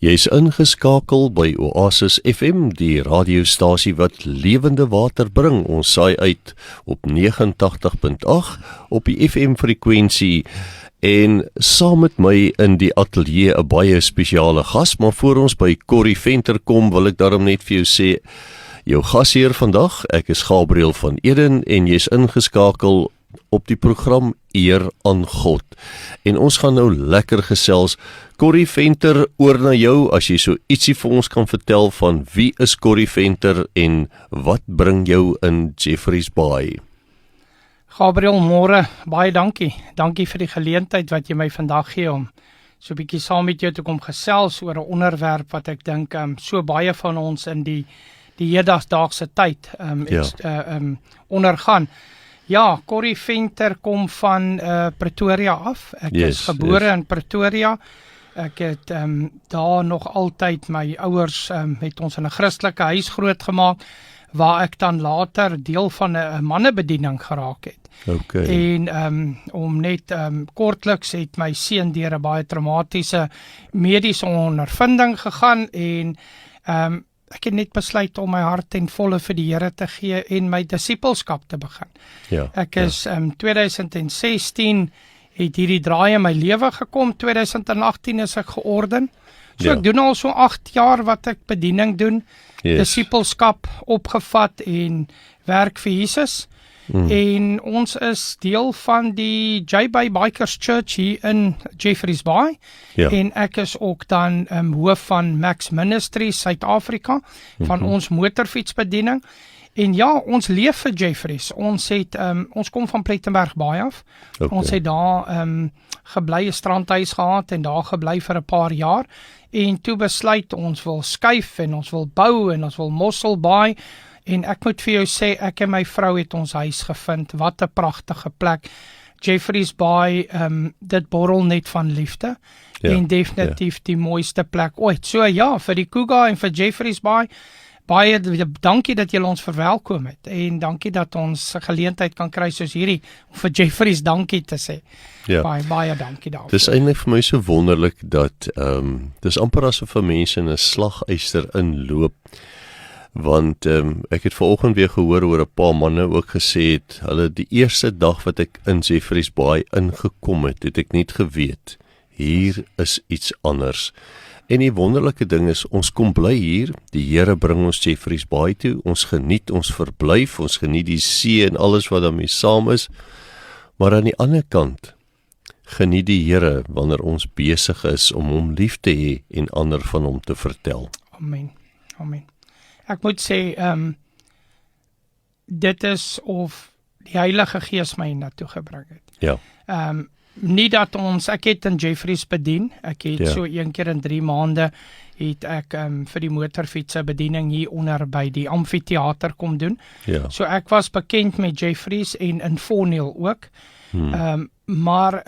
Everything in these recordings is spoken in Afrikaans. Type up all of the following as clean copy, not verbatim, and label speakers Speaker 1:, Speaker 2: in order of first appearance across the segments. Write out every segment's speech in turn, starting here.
Speaker 1: Jy's ingeskakel by Oasis FM, die radiostasie wat lewende water bring. Ons saai uit op 89.8 op die FM-frekwensie en saam met my in die ateljee 'n baie spesiale gas, maar voor ons by Corrie Venter kom, wil ek daarom net vir jou sê, jou gasheer vandag, ek is Gabriel van Eden en jy's ingeskakel op die program Eer aan God. En ons gaan nou lekker gesels. Corrie Venter, oor na jou, as jy so ietsie vir ons kan vertel van wie is Corrie Venter en wat bring jou in Jeffreys Bay?
Speaker 2: Gabriel, môre, baie dankie. Dankie vir die geleentheid wat jy my vandag gee om so 'n bietjie saam met jou te kom gesels oor 'n onderwerp wat ek dink so baie van ons in die hedendaagse tyd ondergaan. Ja, Corrie Venter kom van Pretoria af. Ek is gebore in Pretoria. Ek het daar nog altyd, my ouers het ons in 'n Christelike huis grootgemaak, waar ek dan later deel van 'n mannebediening geraak het.
Speaker 1: Okay.
Speaker 2: En om net kortliks het my seun deur 'n baie traumatiese mediese ondervinding gegaan en ek het net besluit om my hart ten volle vir die Here te gee en my disippelskap te begin.
Speaker 1: Ja,
Speaker 2: ek is 2016 het hierdie draai in my lewe gekom, 2018 is ek georden. So ek doen al so 8 jaar wat ek bediening doen, disippelskap opgevat en werk vir Jesus. En ons is deel van die J-Bay Bikers Church hier in Jeffreys Bay. En ek is ook dan hoof van Max Ministries Suid-Afrika, van ons motorfietsbediening. En ja, ons leef vir Jeffreys. Ons kom van Plettenberg Baai af. Ons het daar gebly, 'n strandhuis gehad en daar gebly vir 'n paar jaar. En toe besluit ons wil skuif en ons wil bou en ons wil Mosselbaai. En ek moet vir jou sê, ek en my vrou het ons huis gevind. Wat 'n pragtige plek. Jeffreys Bay, dit borrel net van liefde. En definitief die mooiste plek ooit. So ja, vir die Cougar en vir Jeffreys Bay, baie dankie dat julle ons verwelkom het. En dankie dat ons 'n geleentheid kan kry soos hierdie, om vir Jeffreys dankie te sê. Baie dankie daarvoor.
Speaker 1: Dis eintlik vir my so wonderlik dat, dis amper asof vir mense in 'n slagyster inloop. Want ek het vanoggend weer gehoor oor 'n paar manne ook gesê het, hulle die eerste dag wat ek in Jeffreys Bay ingekom het ek net geweet, hier is iets anders. En die wonderlike ding is, ons kom bly hier, die Here bring ons Jeffreys Bay toe, ons geniet ons verblyf, ons geniet die see en alles wat daarmee saam is, maar aan die ander kant, geniet die Here wanneer ons besig is om hom lief te hê en ander van hom te vertel.
Speaker 2: Amen, amen. Ek moet sê, dit is of die Heilige Gees my naartoe gebring het. Nie dat ek het in Jeffreys bedien, ek het so 1 keer in 3 maande, het ek vir die motorfietse bediening hier onder by die amfitheater kom doen. So ek was bekend met Jeffreys en in Forneel ook, maar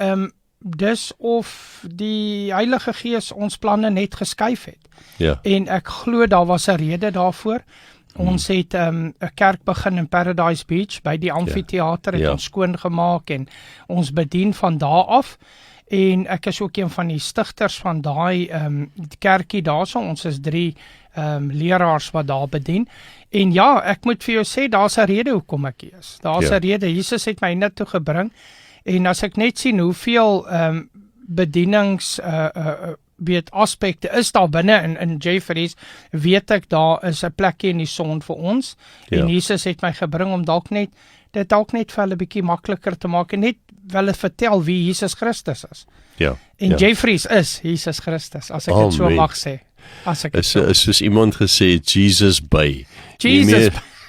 Speaker 2: dis of die Heilige Gees ons planne net geskuif het. En ek glo daar was 'n rede daarvoor. Ons het 'n kerk begin in Paradise Beach by die amfitheater, het ons skoongemaak en ons bedien van daar af. En ek is ook een van die stigters van daai kerkie daarso. Ons is 3 leraars wat daar bedien. En ja, ek moet vir jou sê, daar's 'n rede hoekom ek hier is. Daar's 'n rede. Jesus het my net toe gebring. En as ek net sien hoeveel bedienings aspekte is daar binne in Jeffreys, weet ek daar is 'n plekkie in die son vir ons. En Jesus het my gebring om dit dalk net vir hulle 'n bietjie makliker te maak en net hulle vertel wie Jesus Christus is. En Jeffreys is Jesus Christus, as ek dit so mag sê.
Speaker 1: Is soos iemand gesê, Jesus Bay.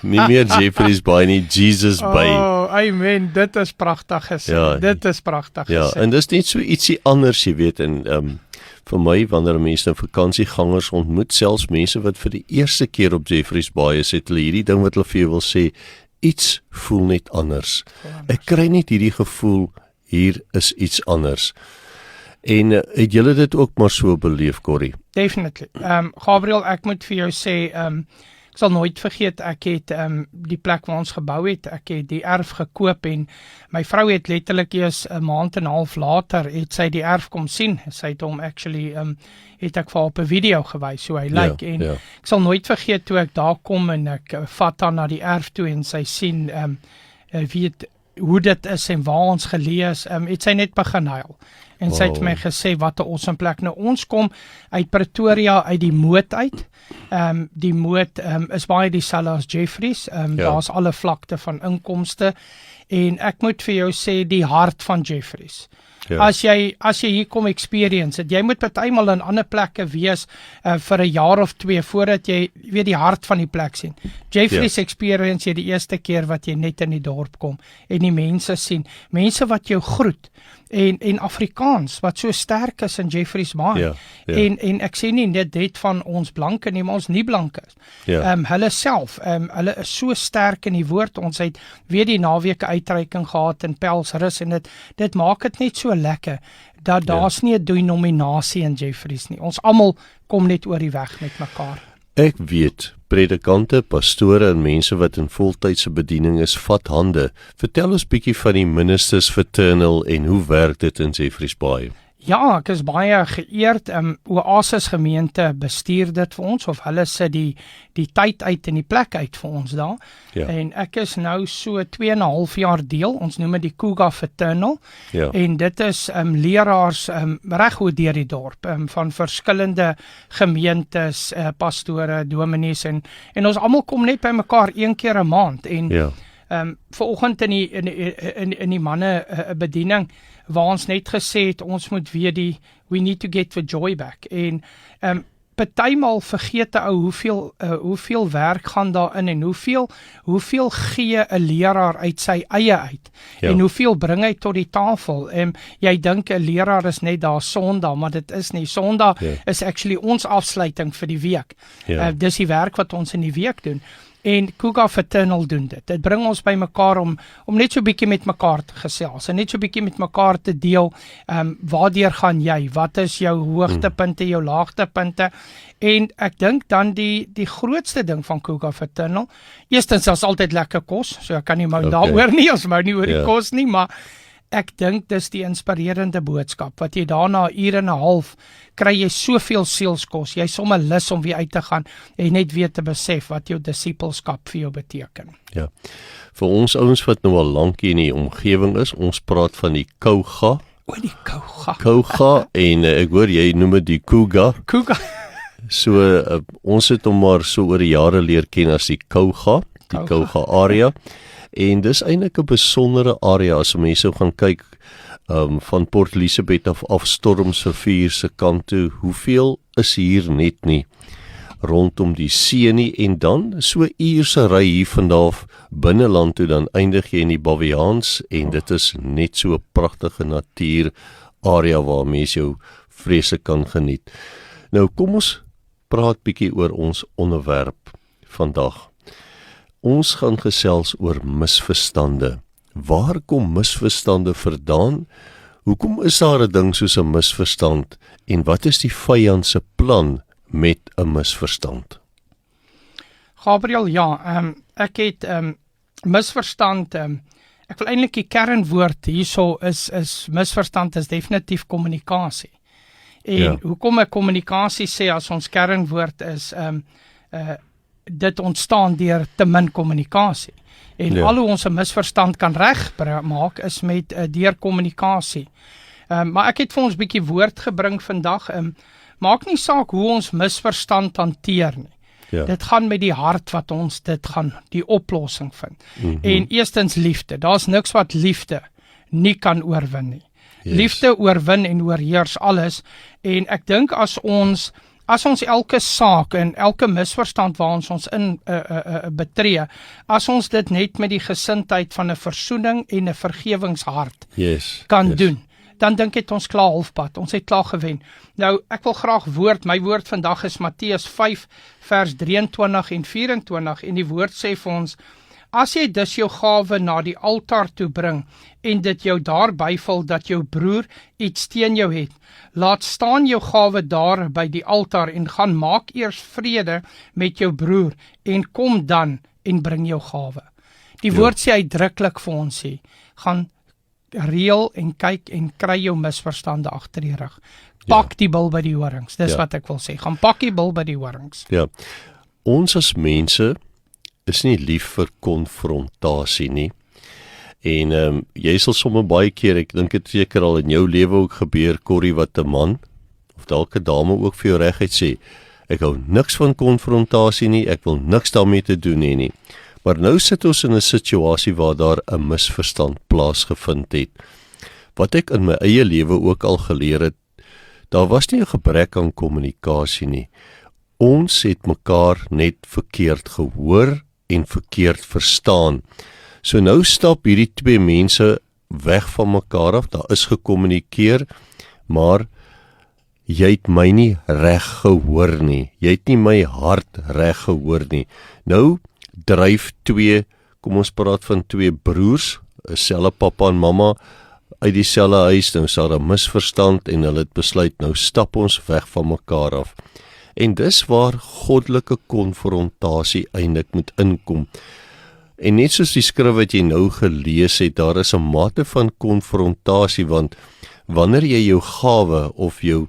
Speaker 1: Nie meer Jeffreys Bay nie, Jesus Bay.
Speaker 2: Amen, dit is pragtig gesê. Dit is pragtig gesê.
Speaker 1: En dis net so ietsie anders, jy weet, en vir my, wanneer mense nou vakansiegangers ontmoet, selfs mense wat vir die eerste keer op Jeffreys Bay is, het hulle hierdie ding wat hulle vir jou wil sê, iets voel net anders. Ek kry net hierdie gevoel, hier is iets anders. En het julle dit ook maar so beleef, Corrie?
Speaker 2: Definitely. Gabriel, ek moet vir jou sê, Ek sal nooit vergeet, ek het die plek waar ons gebou het, ek het die erf gekoop en my vrou het letterlik eers 'n maand en 'n half later het sy die erf kom sien. Sy het hom actually het ek vir haar op 'n video gewys hoe hy lyk en ek sal nooit vergeet toe ek daar kom en ek vat haar na die erf toe en sy sien weet hoe dit is en waar ons gelees, het sy net begin huil. En sy het my gesê, wat 'n awesome plek. Nou, ons kom uit Pretoria, uit die Moot uit. Die Moot is baie dieselfde as Jeffreys. Daar's alle vlakte van inkomste. En ek moet vir jou sê, die hart van Jeffreys. As jy hier kom experience het, jy moet partymal in ander plekke wees vir 'n jaar of 2 voordat jy weet die hart van die plek sien. Jeffreys experience jy die eerste keer wat jy net in die dorp kom en die mense sien, mense wat jou groet en Afrikaans wat so sterk is in Jeffreys Bay. En ek sê nie dit van ons blanke nie, maar ons nie blanke is. Hulle self, hulle is so sterk in die woord. Ons het weer die naweek uitreiking gehad in Pelsrus en dit maak dit net so lekker dat daar's nie 'n denominasie in Jeffreys nie. Ons almal kom net oor die weg met mekaar.
Speaker 1: Ek weet, predikante, pastore en mense wat in voltydse bediening is, vat hande. Vertel ons bietjie van die Ministers Fraternal en hoe werk dit in Jeffreys Bay?
Speaker 2: Ja, ek is baie geëerd. Oasis gemeente bestuur dit vir ons, of hulle sit die tyd uit en die plek uit vir ons daar. En ek is nou so 2,5 jaar deel, ons noem dit die Cougar Fraternal. En dit is leraars reg oor deur die dorp, van verskillende gemeentes, pastore, dominees en ons almal kom net by mekaar 1 keer 'n maand. En vanoggend in die manne bediening waar ons net gesê het, ons moet weer we need to get the joy back. En partymal vergeet 'n ou hoeveel werk gaan daarin en hoeveel gee 'n leraar uit sy eie uit. En hoeveel bring hy tot die tafel. Jy dink 'n leraar is net daar Sondag, maar dit is nie. Sondag is actually ons afsluiting vir die week. Dis die werk wat ons in die week doen. En Cougar Fraternal doen dit. Dit bring ons by mekaar om net so bietjie met mekaar te gesels en net so bietjie met mekaar te deel. Waardeur gaan jy? Wat is jou hoogtepunte, jou laagtepunte? En ek dink dan die grootste ding van Cougar Fraternal, eerstens daar's altyd lekker kos, so ek kan nie daaroor nie, ons wou nie oor die kos nie, maar ek dink dis die inspirerende boodskap, wat jy daarna 1 uur en 'n half kry jy soveel sielskos, jy sommer lus om weer uit te gaan en net weer te besef wat jou disippelskap vir jou beteken.
Speaker 1: Ja, vir ons ouens wat nou al lank in die omgewing is, ons praat van die Cougar.
Speaker 2: Die Cougar.
Speaker 1: Cougar, en ek hoor jy noem dit die Cougar.
Speaker 2: Cougar.
Speaker 1: So, ons het hom maar so oor die jare leer ken as die Cougar, die Cougar area. En dis eintlik 'n besondere area as mense gaan kyk van Port Elizabeth af Stormsrivier se kant toe. Hoeveel is hier net nie rondom die see nie, en dan so uur se ry hier vanaf binneland toe, dan eindig jy in die Baviaans en dit is net so 'n pragtige natuur area waar mense jou vreeslik kan geniet. Nou kom ons praat bietjie oor ons onderwerp vandag. Ons gaan gesels oor misverstande. Waar kom misverstande vandaan? Hoekom is daar 'n ding soos 'n misverstand? En wat is die vyand se plan met 'n misverstand?
Speaker 2: Gabriel, ek het misverstand, ek wil eintlik die kernwoord hierso is misverstand is definitief kommunikasie. En hoekom ek kommunikasie sê as ons kernwoord is, dit ontstaan deur te min kommunikasie. En al hoe ons 'n misverstand kan regmaak is met deur kommunikasie. Maar ek het vir ons bietjie woord gebring vandag. Maak nie saak hoe ons misverstand hanteer nie. Dit gaan met die hart wat ons dit gaan die oplossing vind. En eerstens liefde. Daar's niks wat liefde nie kan oorwin nie. Liefde oorwin en oorheers alles. En ek dink as ons elke saak en elke misverstand waar ons in betree, as ons dit net met die gesindheid van 'n versoening en 'n vergewingshart kan doen, dan dink ek ons klaar halfpad, ons het klaar gewen. Nou, ek wil graag my woord vandag is Matteus 5 vers 23 en 24 en die woord sê vir ons, as jy dus jou gawe na die altaar toe bring, en dit jou daar byval dat jou broer iets teen jou het, laat staan jou gawe daar by die altaar, en gaan maak eers vrede met jou broer, en kom dan, en bring jou gawe. Die woord sê uitdruklik vir ons sê, gaan reël en kyk en kry jou misverstande agter die rug. Pak die bil by die horings, dis wat ek wil sê, gaan pak die bil by die horings.
Speaker 1: Ja, ons as mense is nie lief vir konfrontasie nie, en jy sal sommer baie keer, ek dink dit seker al in jou lewe ook gebeur, Corrie, wat 'n man, of dalk 'n dame ook vir jou reguit sê, ek hou niks van konfrontasie nie, ek wil niks daarmee te doen hê nie. Maar nou sit ons in 'n situasie waar daar 'n misverstand plaasgevind het. Wat ek in my eie lewe ook al geleer het, daar was nie 'n gebrek aan kommunikasie nie. Ons het mekaar net verkeerd gehoor en verkeerd verstaan. So nou stap hierdie twee mense weg van mekaar af, daar is gekommunikeer, maar jy het my nie reg gehoor nie, jy het nie my hart reg gehoor nie. Nou dryf twee, kom ons praat van twee broers, selfe pappa en mamma, uit dieselfde huis, nou is daar 'n misverstand en hulle het besluit, nou stap ons weg van mekaar af. En dis waar goddelike konfrontasie eintlik moet inkom. En net soos die skrif wat jy nou gelees het, daar is 'n mate van konfrontasie, want wanneer jy jou gawe of jou,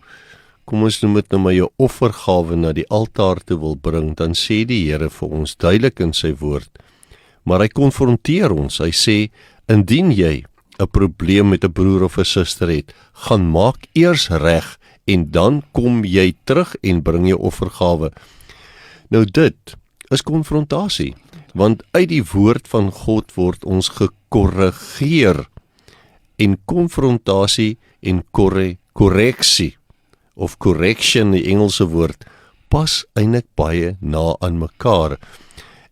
Speaker 1: kom ons noem dit nou maar jou offergawe na die altaar toe wil bring, dan sê die Here vir ons duidelik in sy woord, maar hy konfronteer ons, hy sê, indien jy 'n probleem met 'n broer of 'n suster het, gaan maak eers reg, en dan kom jy terug en bring jou offergawe. Nou dit is konfrontasie, want uit die woord van God word ons gekorrigeer, en konfrontasie en korreksie, of correction, die Engelse woord, pas eintlik baie na aan mekaar.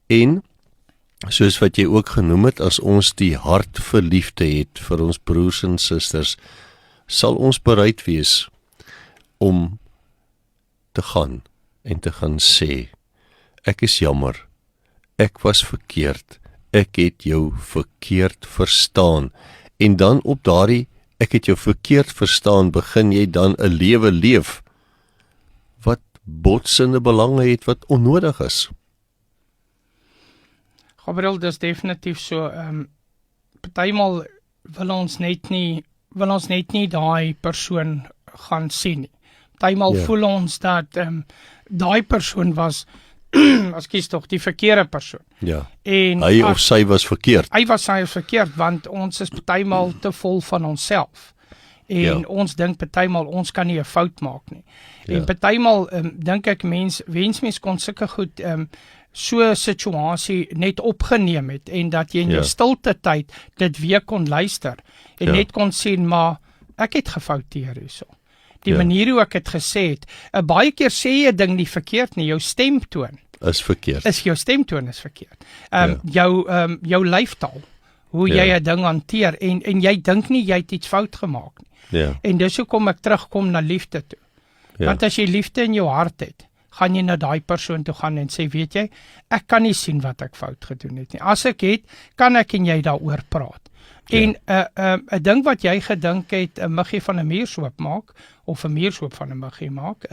Speaker 1: En soos wat jy ook genoem het, as ons die hart vir liefde het vir ons broers en susters, sal ons bereid wees om te gaan en te gaan sê, ek is jammer, ek was verkeerd, ek het jou verkeerd verstaan, en dan op daardie ek het jou verkeerd verstaan, begin jy dan 'n lewe leef wat botsende belange het wat onnodig is.
Speaker 2: Gabriel, dis definitief so, partymal wil ons net nie daai persoon gaan sien nie. Partymal voel ons dat daai persoon was ekskuus tog, die verkeerde persoon.
Speaker 1: Ja.
Speaker 2: En
Speaker 1: hy of sy was verkeerd.
Speaker 2: Hy was sy verkeerd, want ons is partymal te vol van onsself. En ons dink partymal ons kan nie 'n fout maak nie. En partymal dink ek wens kon sulke goed so 'n situasie net opgeneem het, en dat jy in jou stilte tyd dit weer kon luister en net kon sien, maar ek het gefouteer hierso. Die manier hoe ek het gesê het, baie keer sê jy 'n ding nie verkeerd nie, jou stemtoon
Speaker 1: is verkeerd.
Speaker 2: Jou stemtoon is verkeerd. Jou lyftaal, hoe jy 'n ding hanteer, en jy dink nie jy het iets fout gemaak nie. En dis hoekom ek terugkom na liefde toe. Want as jy liefde in jou hart het, gaan jy na daai persoon toe gaan en sê, weet jy, ek kan nie sien wat ek fout gedoen het nie. As ek het, kan ek en jy daaroor praat. En 'n ding wat jy gedink het 'n muggie van 'n muurshoop maak, of 'n muurshoop van 'n muggie maak,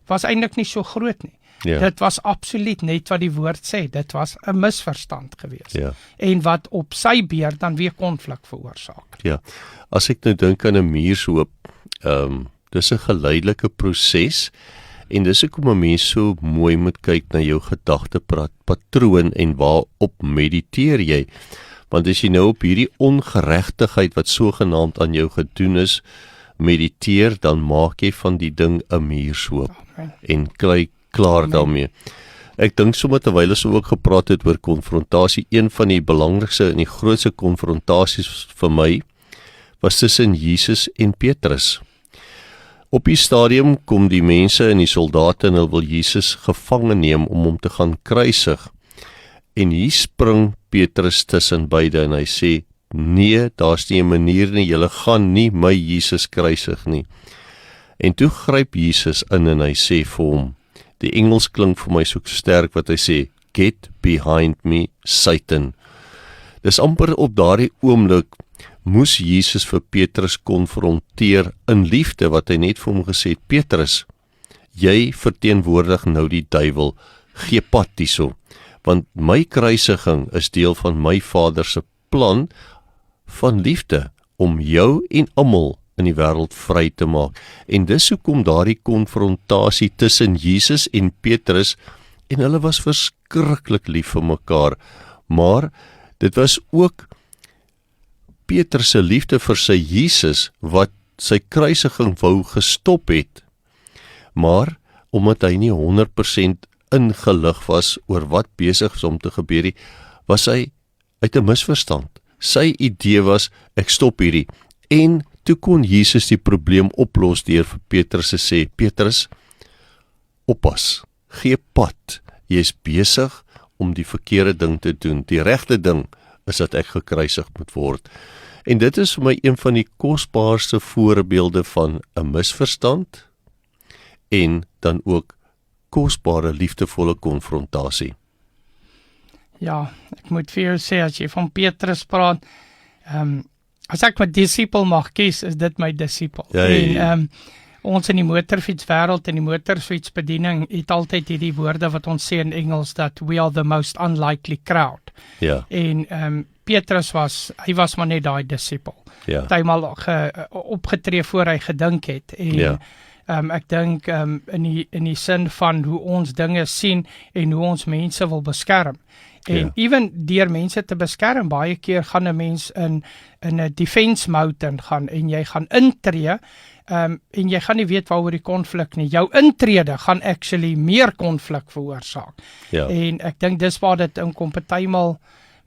Speaker 2: was eintlik nie so groot nie. Dit was absoluut net wat die woord sê, dit was 'n misverstand gewees. En wat op sy beurt dan weer konflik veroorsaak. Ja,
Speaker 1: as ek nou dink aan 'n muurshoop, dis 'n geleidelike proses, en dis hoekom 'n mens so mooi moet kyk na jou gedagtepatroon en waarop mediteer jy. Want as jy nou op hierdie ongeregtigheid wat sogenaamd aan jou gedoen is, mediteer, dan maak jy van die ding 'n muurshoop en kry klaar daarmee. Ek dink sommer terwyl ons ook gepraat het oor konfrontasie, een van die belangrikste en die grootste konfrontasies vir my was tussen Jesus en Petrus. Op die stadium kom die mense en die soldate en hulle wil Jesus gevange neem om hom te gaan kruisig. En hier spring Petrus tussen beide en hy sê, nee, daar's nie 'n manier nie, julle gaan nie my Jesus kruisig nie. En toe gryp Jesus in en hy sê vir hom, die Engels klink vir my so sterk wat hy sê, get behind me, Satan. Dis amper op daardie oomblik moes Jesus vir Petrus konfronteer in liefde, wat hy net vir hom gesê het, Petrus, jy verteenwoordig nou die duiwel, gee pad hierso, want my kruisiging is deel van my Vader se plan van liefde, om jou en almal in die wêreld vry te maak. En dis hoekom daardie konfrontasie tussen Jesus en Petrus, en hulle was verskriklik lief vir mekaar, maar dit was ook Petrus se liefde vir sy Jesus, wat sy kruisiging wou gestop het, maar omdat hy nie 100% ingelig was oor wat besig is om te gebeur nie, was hy uit 'n misverstand. Sy idee was, ek stop hierdie, en toe kon Jesus die probleem oplos deur vir Petrus te sê, Petrus, oppas, gee pad, jy is besig om die verkeerde ding te doen, die regte ding is dat ek gekruisig moet word. En dit is vir my een van die kosbaarste voorbeelde van 'n misverstand, en dan ook kosbare liefdevolle konfrontasie.
Speaker 2: Ja, ek moet vir jou sê, as jy van Petrus praat, as ek my disipel mag kies, is dit my disipel. En ons in die motorfietswêreld en die motorfietsbediening het altyd hierdie woorde wat ons sê in Engels, dat we are the most unlikely crowd.
Speaker 1: Ja.
Speaker 2: En Petrus hy was maar net daai disipel.
Speaker 1: Ja.
Speaker 2: Het hy mal opgetree voor hy gedink het. En
Speaker 1: Ja.
Speaker 2: Ek dink in die sin van hoe ons dinge sien en hoe ons mense wil beskerm. En even deur mense te beskerm, baie keer gaan 'n mens in 'n defense mode ingaan en jy gaan intree, en jy gaan nie weet waaroor die konflik nie. Jou intrede gaan actually meer konflik veroorsaak.
Speaker 1: Ja.
Speaker 2: En ek dink dis waar dit inkom, partymal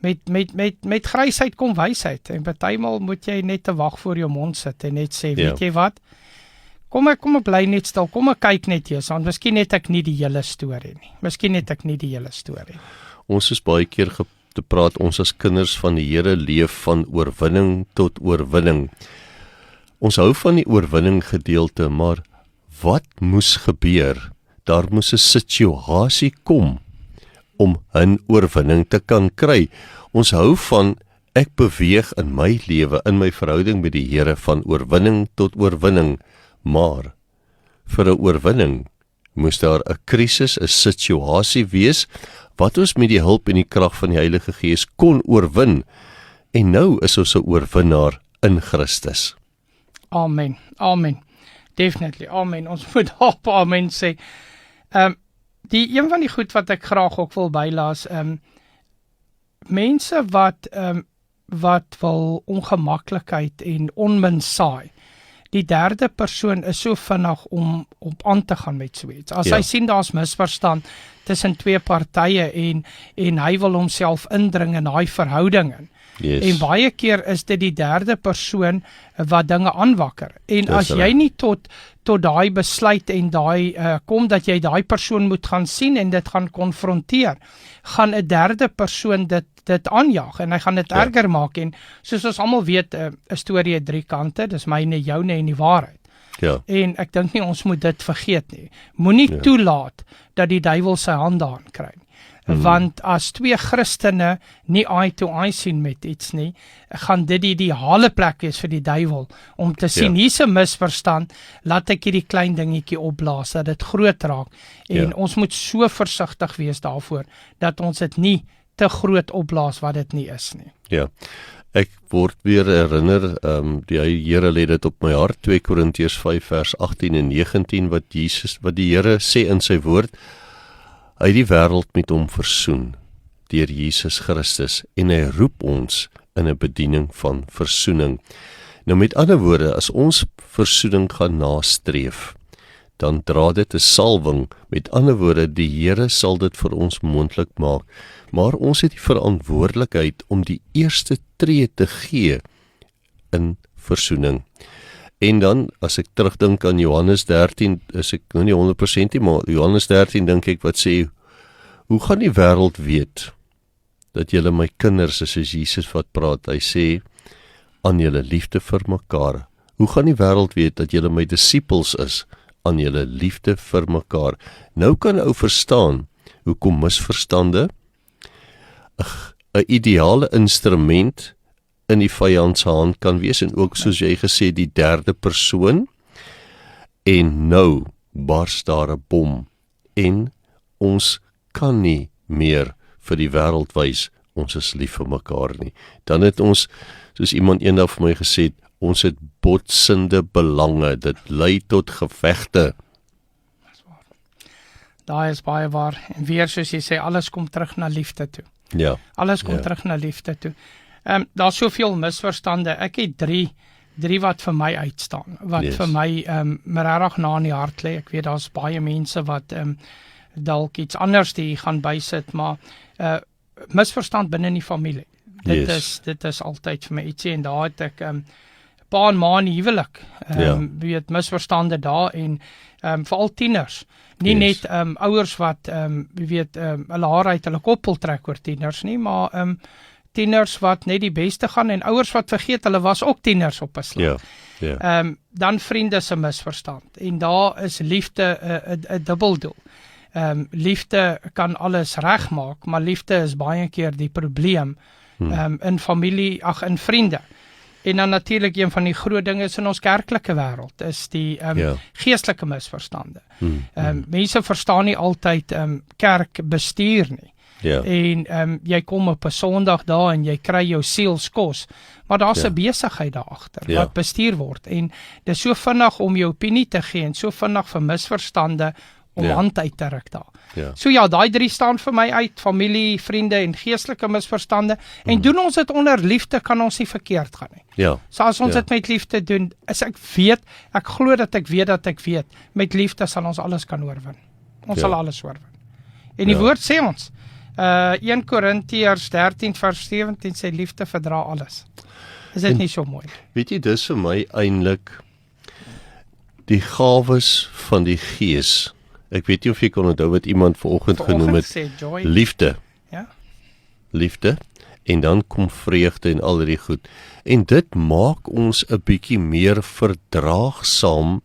Speaker 2: met grysheid kom wysheid, en partymal moet jy net te wag voor jou mond sit en net sê, weet jy wat? Kom ek bly net stil, kom ek kyk net eers, want miskien het ek nie die hele storie nie.
Speaker 1: Ons is baie keer te praat, ons as kinders van die Here leef van oorwinning tot oorwinning. Ons hou van die oorwinning gedeelte, maar wat moes gebeur? Daar moes 'n situasie kom om 'n oorwinning te kan kry. Ons hou van, ek beweeg in my lewe, in my verhouding met die Here, van oorwinning tot oorwinning, maar vir 'n oorwinning moes daar 'n krisis, 'n situasie wees, wat ons met die hulp en die krag van die Heilige Gees kon oorwin, en nou is ons 'n oorwinnaar in Christus.
Speaker 2: Amen, definitely, amen, ons moet op amen sê. Die een van die goed wat ek graag ook wil bylaas, mense wat wil ongemaklikheid en onmin saai, die derde persoon is so vinnig om aan te gaan met so iets. As hy sien daar's misverstand tussen twee partye en hy wil homself indring in daai verhouding in.
Speaker 1: Yes.
Speaker 2: En baie keer is dit die derde persoon wat dinge aanwakker. En as jy nie tot daai besluit en daai kom dat jy daai persoon moet gaan sien en dit gaan konfronteer, gaan 'n derde persoon dit aanjaag en hy gaan dit erger maak. En soos ons almal weet, 'n storie het 3 kante, dis myne, joune en die waarheid.
Speaker 1: Ja.
Speaker 2: En ek dink nie ons moet dit vergeet nie. Moenie toelaat dat die duiwel sy hand daarin kry. Want as 2 Christene nie eye to eye sien met iets nie, gaan dit die hale plek wees vir die duiwel, om te sien, hier's 'n misverstand, laat ek hierdie klein dingetjie opblaas, dat dit groot raak, en ons moet so versigtig wees daarvoor, dat ons dit nie te groot opblaas wat dit nie is nie.
Speaker 1: Ja, ek word weer herinner, die Here lê dit op my hart, 2 Korintiërs 5 vers 18 en 19, wat die Here sê in sy woord, hy het die wêreld met hom versoen deur Jesus Christus, en hy roep ons in 'n bediening van versoening. Nou met ander woorde, as ons versoening gaan nastreef, dan dra dit 'n salwing. Met ander woorde, die Here sal dit vir ons moontlik maak, maar ons het die verantwoordelikheid om die eerste tree te gee in versoening. En dan, as ek terugdink aan Johannes 13, is ek nou nie 100% nie, maar Johannes 13 dink ek wat sê, hoe gaan die wêreld weet dat julle my kinders is, as Jesus wat praat, hy sê, aan julle liefde vir mekaar. Hoe gaan die wêreld weet dat julle my disippels is, aan julle liefde vir mekaar? Nou kan ou verstaan, hoekom misverstande 'n ideale instrument in die vyand se hand kan wees, en ook soos jy gesê, die derde persoon, en nou bars daar 'n bom, en ons kan nie meer vir die wêreld wys, ons is lief vir mekaar nie. Dan het ons, soos iemand eendag vir my gesê het, ons het botsende belange, dit lei tot gevegte.
Speaker 2: Daai is baie waar, en weer soos jy sê, alles kom terug na liefde toe.
Speaker 1: Ja.
Speaker 2: Alles kom terug na liefde toe. Daar's soveel misverstande. Ek het drie wat vir my uitstaan, wat vir my regtig na in die hart lê. Ek weet daar's baie mense wat dalk iets anders die gaan bysit, maar misverstand binne in die familie. Dit is altyd vir my ietsie, en daar het ek pa en ma in die huwelik, weet misverstande daar, en veral tieners. Nie net ouers wat weet hulle hare uit hulle koppel trek oor tieners nie, maar tieners wat net die beste gaan, en ouers wat vergeet hulle was ook tieners op 'n slag. Dan vriende se misverstand, en daar is liefde 'n dubbeldoel. Liefde kan alles regmaak, maar liefde is baie keer die probleem in familie, in vriende. En dan natuurlik een van die groot dinge is in ons kerklike wêreld, is die geestelike misverstande. Mense verstaan nie altyd kerkbestuur nie. En jy kom op 'n Sondag daar en jy kry jou sielskos, maar daar's 'n besigheid daar agter wat bestuur word, en dis so vinnig om jou opinie te gee, en so vinnig vir misverstande om hand uit te ruk daar. So ja, daai drie staan vir my uit, familie, vriende en geestelike misverstande, en doen ons dit onder liefde, kan ons nie verkeerd gaan nie. So as ons dit met liefde doen, is ek glo dat ek weet, met liefde sal ons alles kan oorwin. Ons sal alles oorwin. En die woord sê ons, 1 Korintiërs 13 vers 17 sê liefde verdra alles. Is dit nie so mooi?
Speaker 1: Weet jy, dis vir my eintlik die gawes van die Gees. Ek weet nie of jy kon onthou wat iemand vanoggend genoem het, liefde. Liefde, en dan kom vreugde en al die goed. En dit maak ons 'n bietjie meer verdraagsaam,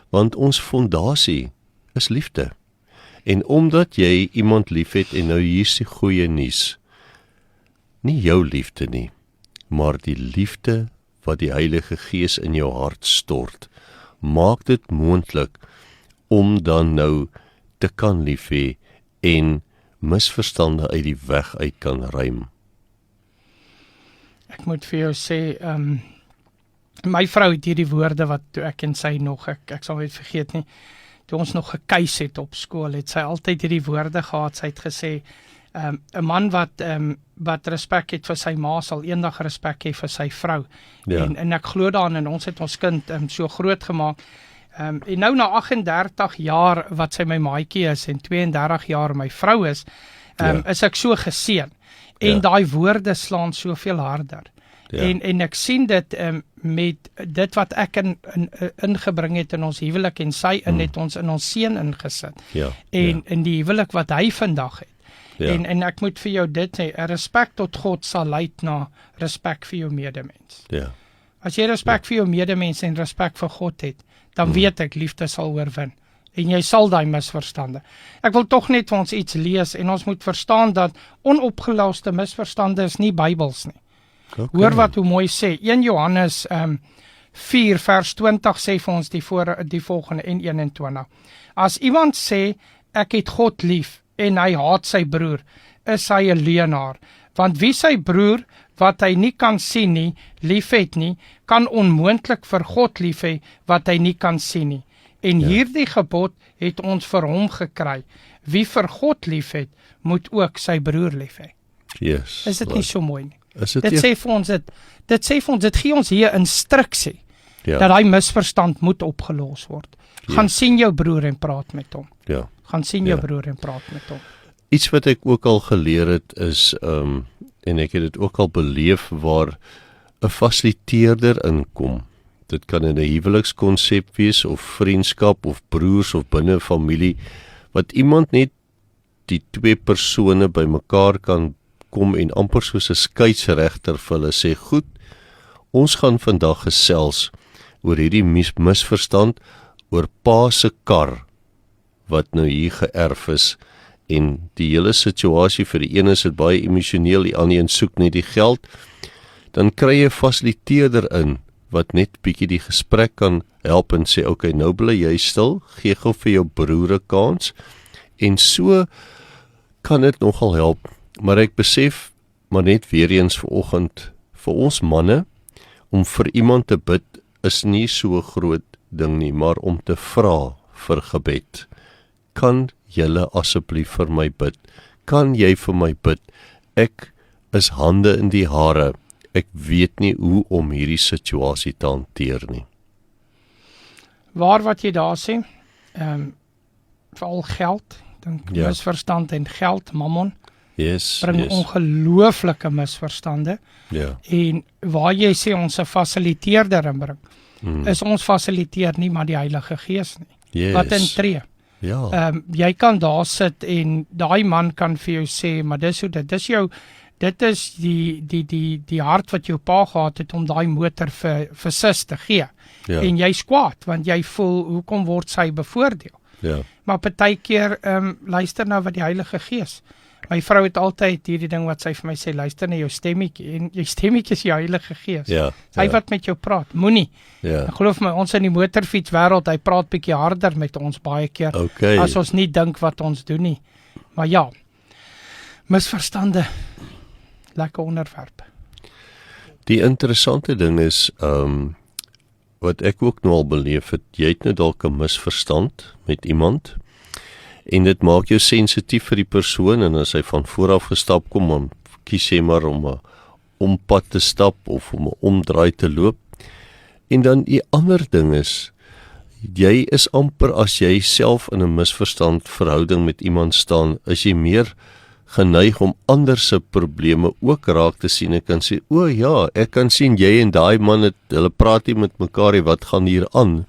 Speaker 1: want ons fondasie is liefde. En omdat jy iemand liefhet, en nou hier's die goeie nuus, nie jou liefde nie, maar die liefde wat die Heilige Gees in jou hart stort, maak dit moontlik om dan nou te kan lief hê en misverstande uit die weg uit kan ruim.
Speaker 2: Ek moet vir jou sê, my vrou het hierdie woorde wat toe ek en sy nog, ek sal nooit vergeet nie, toe ons nog gekuis het op skool, het sy altyd hierdie woorde gehad. Sy het gesê, 'n man wat respek het vir sy ma, sal eendag respek hê vir sy vrou. En ek glo daarin, en ons het ons kind so groot gemaak. En nou na 38 jaar wat sy my maatjie is, en 32 jaar my vrou is ek so geseën. En daai woorde slaan soveel harder. En ek sien dit met dit wat ek ingebring het in ons huwelik, en sy het ons in ons seun ingesit. En in die huwelik wat hy vandag het. En ek moet vir jou dit sê, 'n respek tot God sal lei na respek vir jou medemens. As jy respek vir jou medemens en respek vir God het, dan weet ek liefde sal oorwin. En jy sal daai misverstande. Ek wil tog net vir ons iets lees, en ons moet verstaan dat onopgeloste misverstande is nie Bybels nie. Hoor wat hoe mooi sê, 1 Johannes 4 vers 20 sê vir ons die volgende, en 21. As iemand sê, ek het God lief, en hy haat sy broer, is hy 'n leienaar. Want wie sy broer, wat hy nie kan sien nie, liefhet nie, kan onmoontlik vir God lief hê, wat hy nie kan sien nie. En hierdie gebod het ons vir hom gekry. Wie vir God liefhet, moet ook sy broer lief hê. Is dit nie so mooi nie? Dit sê vir ons, dit gee ons hier instruksie, dat hy misverstand moet opgelos word. Gaan sien jou broer en praat met hom. Gaan sien jou broer en praat met hom.
Speaker 1: Iets wat ek ook al geleer het is, en ek het dit ook al beleef, waar 'n fasiliteerder inkom. Dit kan in 'n huwelikskonsep wees, of vriendskap, of broers, of binne familie, wat iemand net die twee persone by mekaar kan kom en amper soos 'n skeieregter vir hulle sê, goed, ons gaan vandag gesels oor hierdie misverstand, oor pa se kar, wat nou hier geërf is, en die hele situasie vir die een is dit baie emosioneel, die ander een soek net die geld, dan kry jy 'n fasiliteerder in wat net bietjie die gesprek kan help en sê, okay, nou bly jy stil, gee gou vir jou broer 'n kans, en so kan dit nogal help, maar ek besef, maar net weer eens vanoggend, vir ons manne, om vir iemand te bid, is nie so 'n groot ding nie, maar om te vra vir gebed, kan julle asseblief vir my bid, kan jy vir my bid, ek is hande in die hare, ek weet nie hoe om hierdie situasie te hanteer nie.
Speaker 2: Waar wat jy daar sê, veral geld, dink misverstand en geld, mammon, bring ongelooflike misverstande, en waar jy sê ons 'n fasiliteerder inbring, is ons fasiliteer nie, maar die Heilige Gees nie, wat intree. Jy kan daar sit en daai man kan vir jou sê, maar dis hoe dit is die hart wat jou pa gehad het om daai motor vir sis te gee. En jy's kwaad, want jy voel, hoekom word sy bevoordeel? Maar partykeer, luister nou wat die Heilige Gees. My vrou het altyd hierdie ding wat sy vir my sê, luister na jou stemmetjie, en jou stemmetjie is die Heilige Gees. Hy wat met jou praat, moenie. Ek geloof my, ons in die motorfiets wêreld, hy praat bietjie harder met ons baie keer, as ons nie dink wat ons doen nie. Maar ja, misverstande, lekker onderwerp.
Speaker 1: Die interessante ding is, wat ek ook nou al beleef het, jy het nou dalk 'n misverstand met iemand, en dit maak jou sensitief vir die persoon, en as hy van vooraf gestap kom, dan kies jy maar om 'n ompad te stap, of om 'n omdraai te loop, en dan die ander ding is, jy is amper as jy self in 'n misverstand verhouding met iemand staan, is jy meer geneig om ander se probleme ook raak te sien, en kan sê, o ja, ek kan sien, jy en daai man, hulle praat nie met mekaar, wat gaan hier aan?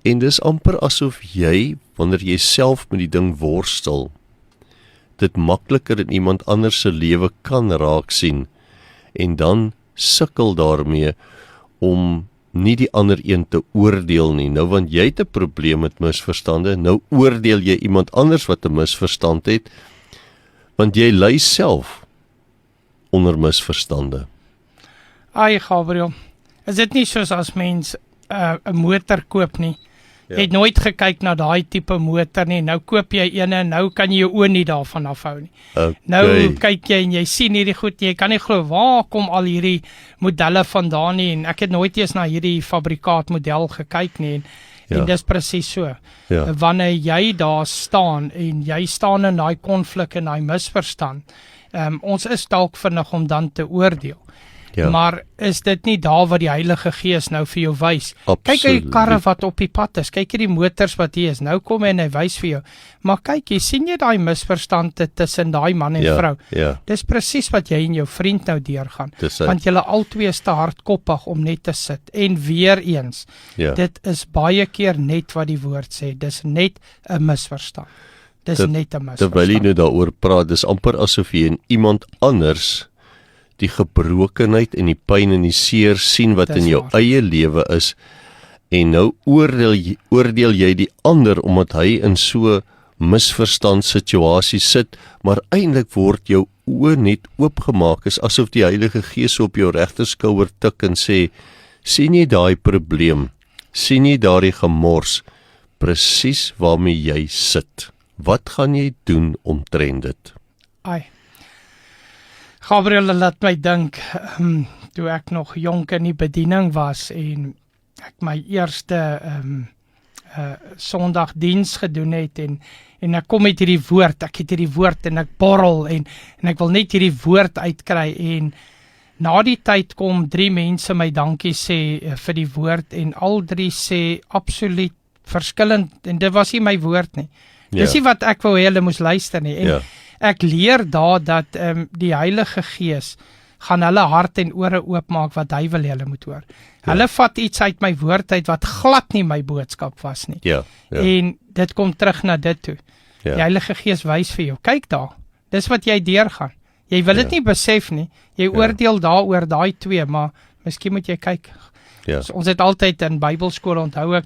Speaker 1: En dis amper asof jy, wanneer jy self met die ding worstel, dit makliker in iemand anders se lewe kan raak sien, en dan sukkel daarmee om nie die ander een te oordeel nie. Nou, want jy het 'n probleem met misverstande, nou oordeel jy iemand anders wat 'n misverstand het, want jy ly self onder misverstande.
Speaker 2: Ai, Gabriel, is dit nie soos as mens 'n motor koop nie? Jy het nooit gekyk na daai tipe motor nie, nou koop jy ene, nou kan jy jou oë nie daarvan afhou nie. Nou kyk jy en jy sien hierdie goed, jy kan nie glo, waar kom al hierdie modelle vandaan nie, en ek het nooit eens na hierdie fabrikaatmodel gekyk nie, en dis presies so. Wanneer jy daar staan, en jy staan in daai konflik en daai misverstand, ons is dalk vinnig om dan te oordeel. Maar is dit nie daar wat die Heilige Gees nou vir jou wys? Kyk die karre wat op die pad is, kyk die motors wat hier is, nou kom hy en hy wys vir jou. Maar kyk, jy sien jy daai misverstande tussen daai man en vrou. Dis presies wat jy en jou vriend nou deurgaan, want julle albei is te hardkoppig om net te sit. En weer eens, dit is baie keer net wat die woord sê, dis net 'n misverstand. Dis net 'n misverstand.
Speaker 1: Terwyl jy nou daaroor praat, dis amper asof jy in iemand anders die gebrokenheid en die pyn en die seer sien wat in jou eie lewe is, en nou oordeel jy die ander omdat hy in so misverstand situasie sit, maar eintlik word jou oë net oopgemaak, is asof die Heilige Gees op jou regterskouer tik en sê, sien jy daai probleem, sien jy daardie gemors, presies waarmee jy sit, wat gaan jy doen omtrent dit?
Speaker 2: Gabriel, laat my dink, toe ek nog jonk in die bediening was, en ek my eerste Sondagdiens gedoen het, en ek kom met hierdie woord, ek het hierdie woord, en ek borrel, en ek wil net hierdie woord uitkry, en na die tyd kom 3 mense my dankie sê vir die woord, en al 3 sê absoluut verskillend, en dit was nie my woord nie. Dis nie wat ek wou hê hulle moes luister nie, en ek leer daar dat die Heilige Gees gaan hulle hart en ore oopmaak wat hy wil hulle moet hoor. Hulle vat iets uit my woord uit wat glad nie my boodskap was nie. En dit kom terug na dit toe. Die Heilige Gees wys vir jou, kyk daar, dis wat jy deurgaan. Jy wil dit nie besef nie, jy oordeel daaroor daai 2, maar miskien moet jy kyk. So, ons het altyd in Bybelskool, onthou ek,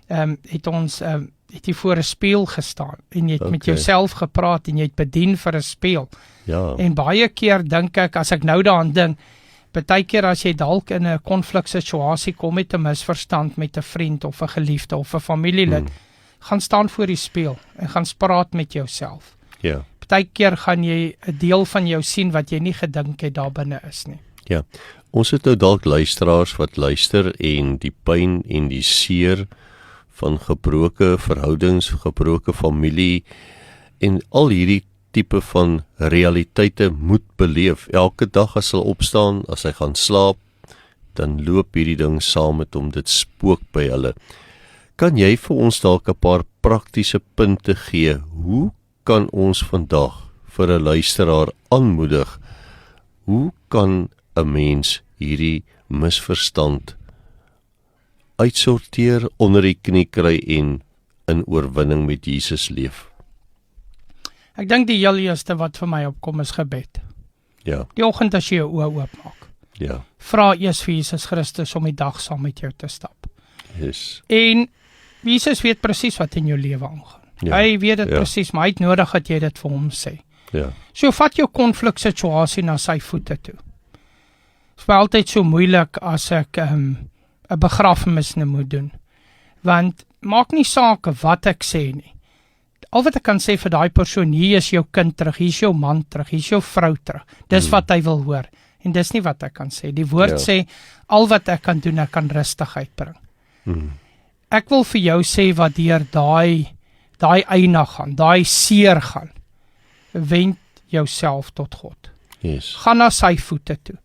Speaker 2: het ons het jy voor 'n spieël gestaan en jy het met jouself gepraat en jy het bedien vir 'n spieël.
Speaker 1: Ja.
Speaker 2: En baie keer dink ek, as ek nou daaraan dink, baie keer as jy dalk in 'n konfliksituasie kom met 'n misverstand met 'n vriend of 'n geliefde of 'n familielid, gaan staan voor die spieël en gaan praat met jouself.
Speaker 1: Ja.
Speaker 2: Baie keer gaan jy 'n deel van jou sien wat jy nie gedink het daar binne is nie.
Speaker 1: Ja. Ons het nou dalk luisteraars wat luister en die pyn en die seer van gebroke verhoudings, gebroke familie en al hierdie tipe van realiteite moet beleef. Elke dag as hulle opstaan, as hy gaan slaap, dan loop hierdie ding saam met hom, dit spook by hulle. Kan jy vir ons dalk 'n paar praktiese punte gee? Hoe kan ons vandag vir 'n luisteraar aanmoedig? Hoe kan 'n mens hierdie misverstand uitsorteer, onder die knie kry en in oorwinning met Jesus leef?
Speaker 2: Ek dink die heel eerste wat vir my opkom is gebed.
Speaker 1: Ja.
Speaker 2: Die oggend as jy jou oë oopmaak.
Speaker 1: Ja.
Speaker 2: Vra eers vir Jesus Christus om die dag saam met jou te stap.
Speaker 1: Yes.
Speaker 2: En Jesus weet presies wat in jou lewe aangaan.
Speaker 1: Ja.
Speaker 2: Hy weet dit presies, maar hy het nodig dat jy dit vir hom sê.
Speaker 1: Ja.
Speaker 2: So vat jou konfliksituasie na sy voete toe. Dit is vir altyd so moeilik as ek 'n begrafnis moet doen. Want maak nie saak wat ek sê nie. Al wat ek kan sê vir daai persoon, hier is jou kind terug, hier is jou man terug, hier is jou vrou terug. Dis wat hy wil hoor. En dis nie wat ek kan sê. Die woord sê, al wat ek kan doen, ek kan rustigheid bring. Ek wil vir jou sê wat deur daai eina gaan, daai seer gaan. Wend jouself tot God.
Speaker 1: Yes.
Speaker 2: Gaan na sy voete toe.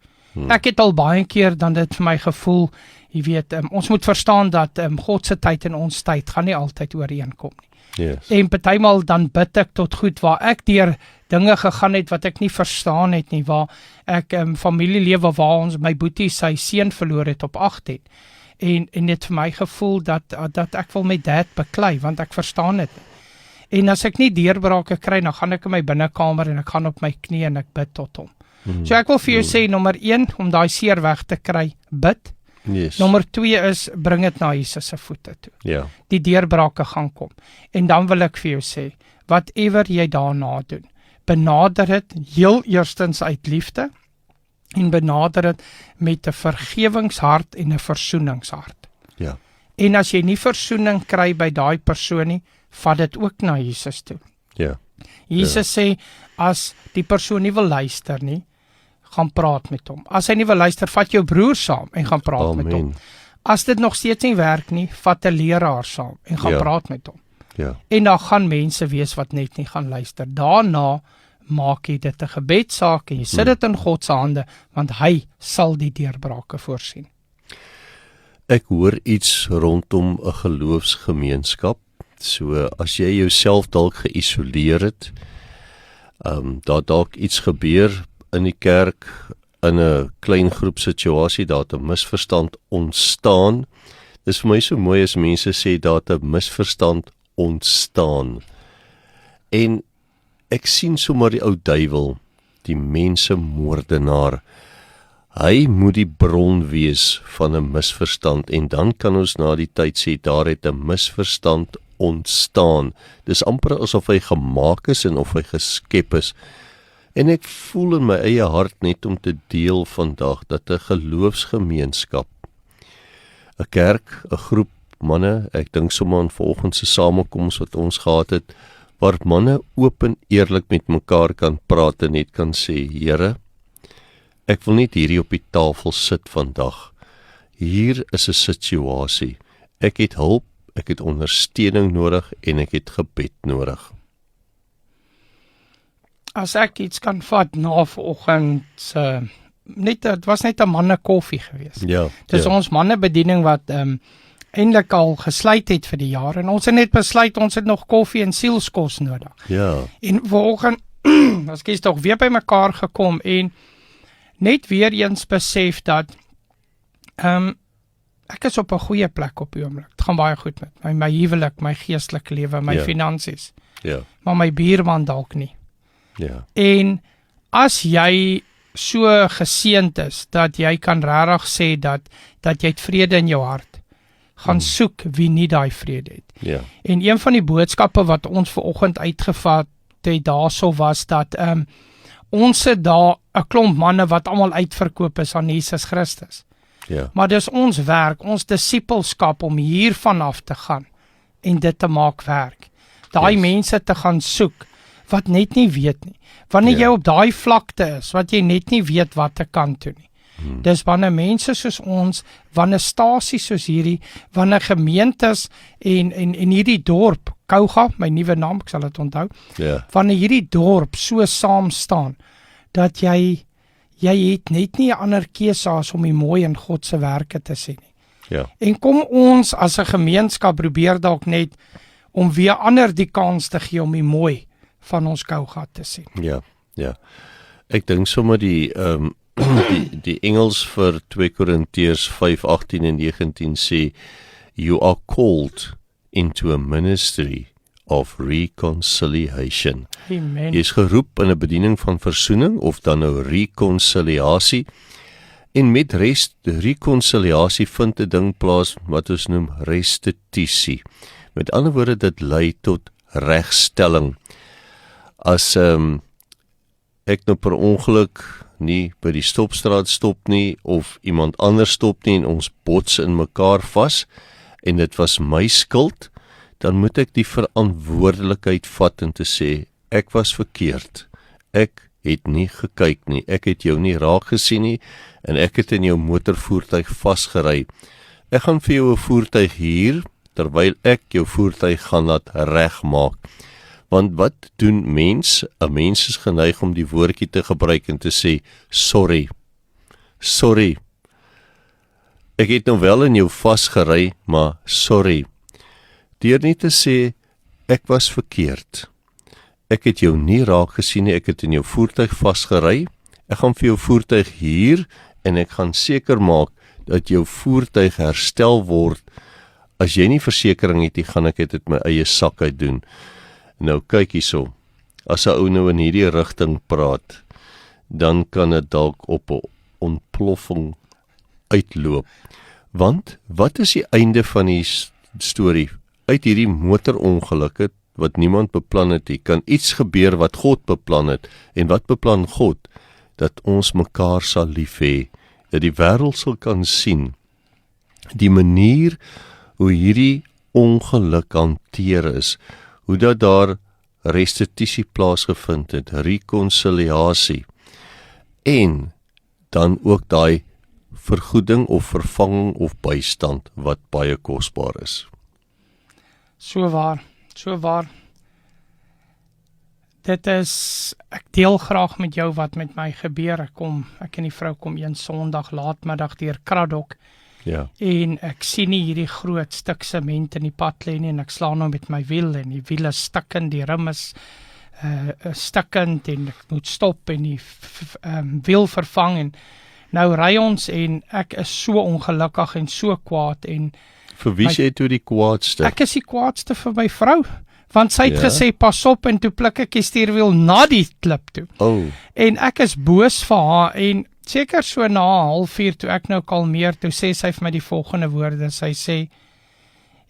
Speaker 2: Ek het al baie keer dan dit vir my gevoel, jy weet, ons moet verstaan dat God se tyd en ons tyd gaan nie altyd ooreenkom nie.
Speaker 1: Yes.
Speaker 2: En partymal dan bid ek tot goed waar ek deur dinge gegaan het wat ek nie verstaan het nie, waar ek familielewe waar ons my boetie sy seun verloor het op 8 het. En dit vir my gevoel dat ek wil my dad beklei want ek verstaan dit nie. En as ek nie deurbrake kry, dan gaan ek in my binnekamer en ek gaan op my knie en ek bid tot hom. So ek wil vir jou sê, nommer 1, om daai seer weg te kry, bid.
Speaker 1: Yes.
Speaker 2: Nommer 2 is, bring dit na Jesus se voete toe.
Speaker 1: Ja.
Speaker 2: Die deurbrake gaan kom. En dan wil ek vir jou sê, whatever jy daarna doen, benader dit heel eerstens uit liefde en benader dit met 'n vergewingshart en 'n versoeningshart.
Speaker 1: Ja.
Speaker 2: En as jy nie versoening kry by daai persoon nie, vat dit ook na Jesus toe.
Speaker 1: Ja.
Speaker 2: Jesus sê, as die persoon nie wil luister nie, gaan praat met hom. As hy nie wil luister, vat jou broer saam en gaan praat met hom. As dit nog steeds nie werk nie, vat 'n leraar saam en gaan praat met hom.
Speaker 1: Ja.
Speaker 2: En daar gaan mense wees wat net nie gaan luister. Daarna maak jy dit 'n gebedsaak en jy sit dit in God se hande, want hy sal die deurbrake voorsien.
Speaker 1: Ek hoor iets rondom 'n geloofsgemeenskap. So as jy jouself dalk geïsoleer het, daar dalk iets gebeur in die kerk, in 'n klein groep situasie, daar het 'n misverstand ontstaan. Dis vir my so mooi as mense sê daar het 'n misverstand ontstaan. En ek sien sommer die ou duiwel, die mensemoordenaar. Hy moet die bron wees van 'n misverstand en dan kan ons na die tyd sê daar het 'n misverstand ontstaan. Dis amper asof hy gemaak is en of hy geskep is. En ek voel in my eie hart net om te deel vandag dat 'n geloofsgemeenskap, 'n kerk, 'n groep manne, ek dink sommer aan vanoggend se samekoms wat ons gehad het, waar manne oop en eerlik met mekaar kan praat en net kan sê, Here, ek wil net hierdie op die tafel sit vandag. Hier is 'n situasie. Ek het hulp, ek het ondersteuning nodig en ek het gebed nodig.
Speaker 2: As ek iets kan vat na vanoggend se dit was net 'n manne koffie geweest.
Speaker 1: Ja.
Speaker 2: Dis ons mannebediening wat eintlik al gesluit het vir die jaar en ons het net besluit ons het nog koffie en sielskos nodig.
Speaker 1: Ja.
Speaker 2: En vanoggend as kies tog weer by mekaar gekom en net weer eens besef dat ek is op 'n goeie plek op die oomblik. Dit gaan baie goed met my huwelik, my geestelike lewe, my finansies.
Speaker 1: Ja.
Speaker 2: Maar my buurman dalk nie.
Speaker 1: Ja.
Speaker 2: En as jy so geseënd is dat jy kan regtig sê dat jy het vrede in jou hart, gaan soek wie nie daai vrede het.
Speaker 1: Ja.
Speaker 2: En een van die boodskappe wat ons vanoggend uitgevat het daarso was dat ons het daar 'n klomp manne wat almal uitverkoop is aan Jesus Christus.
Speaker 1: Ja.
Speaker 2: Maar dis ons werk, ons disippelskap om hier vanaf te gaan en dit te maak werk. Daai mense te gaan soek wat net nie weet nie. Wanneer jy op daai vlakte is, wat jy net nie weet wat te kan toe nie. Dis wanneer mense soos ons, wanneer stasies soos hierdie, wanneer gemeentes en hierdie dorp, Kouga, my nuwe naam, ek sal dit onthou, wanneer hierdie dorp so saam staan, dat jy het net nie 'n ander keuse as om die mooi in God se werke te sien nie.
Speaker 1: Ja.
Speaker 2: En kom ons as 'n gemeenskap probeer dalk net om weer ander die kans te gee om die mooi van ons Kouga te sien.
Speaker 1: Ja, ja. Ek dink sommer die Engels vir 2 Korintiërs 5:18 en 19 sê, you are called into a ministry of reconciliation.
Speaker 2: Amen.
Speaker 1: Jy is geroep in 'n bediening van versoening of dan nou reconciliasie. En met reconciliasie vind 'n ding plaas wat ons noem restituisie. Met ander woorde, dit lei tot regstelling. As ek nou per ongeluk nie by die stopstraat stop nie of iemand anders stop nie en ons bots in mekaar vas en dit was my skuld, dan moet ek die verantwoordelikheid vat en te sê, ek was verkeerd. Ek het nie gekyk nie, ek het jou nie raak gesien nie en ek het in jou motorvoertuig vasgery. Ek gaan vir jou 'n voertuig huur terwyl ek jou voertuig gaan laat regmaak. Want wat doen mens? 'n Mens is geneig om die woordjie te gebruik en te sê, sorry. Sorry. Ek het nou wel in jou vasgery, maar sorry. Deur nie te sê, ek was verkeerd. Ek het jou nie raak gesien nie, ek het in jou voertuig vasgery. Ek gaan vir jou voertuig huur en ek gaan seker maak dat jou voertuig herstel word. As jy nie versekering het nie, gaan ek dit my eie sak uit doen. Nou kyk hierso, as 'n ou nou in hierdie rigting praat, dan kan dit dalk op 'n ontploffing uitloop. Want, wat is die einde van die storie? Uit hierdie motorongelukke, wat niemand beplan het nie, kan iets gebeur wat God beplan het. En wat beplan God? Dat ons mekaar sal lief hê, dat die wêreld sal kan sien, die manier hoe hierdie ongeluk hanteer is, hoe dat daar restituisie plaasgevind het, reconciliasie, en dan ook daai vergoeding of vervanging of bystand wat baie kosbaar is.
Speaker 2: So waar, so waar. Dit is, ek deel graag met jou wat met my gebeur. Ek en die vrou kom een Sondag laatmiddag deur Kraddock.
Speaker 1: Ja.
Speaker 2: En ek sien nie hierdie groot stuk sement in die pad lê nie en ek slaan nou met my wiel en die wiel is stukkend, die rim is stukkend en ek moet stop en die wiel vervang en nou ry ons en ek is so ongelukkig en so kwaad en
Speaker 1: vir wie jy toe die kwaadste?
Speaker 2: Ek is die kwaadste vir my vrou, want sy het gesê pas op en toe pluk ek die stuurwiel na die klip toe. En ek is boos vir haar en seker so na 3:30 toe ek nou kalmeer, toe sê sy vir my die volgende woorde, sy sê,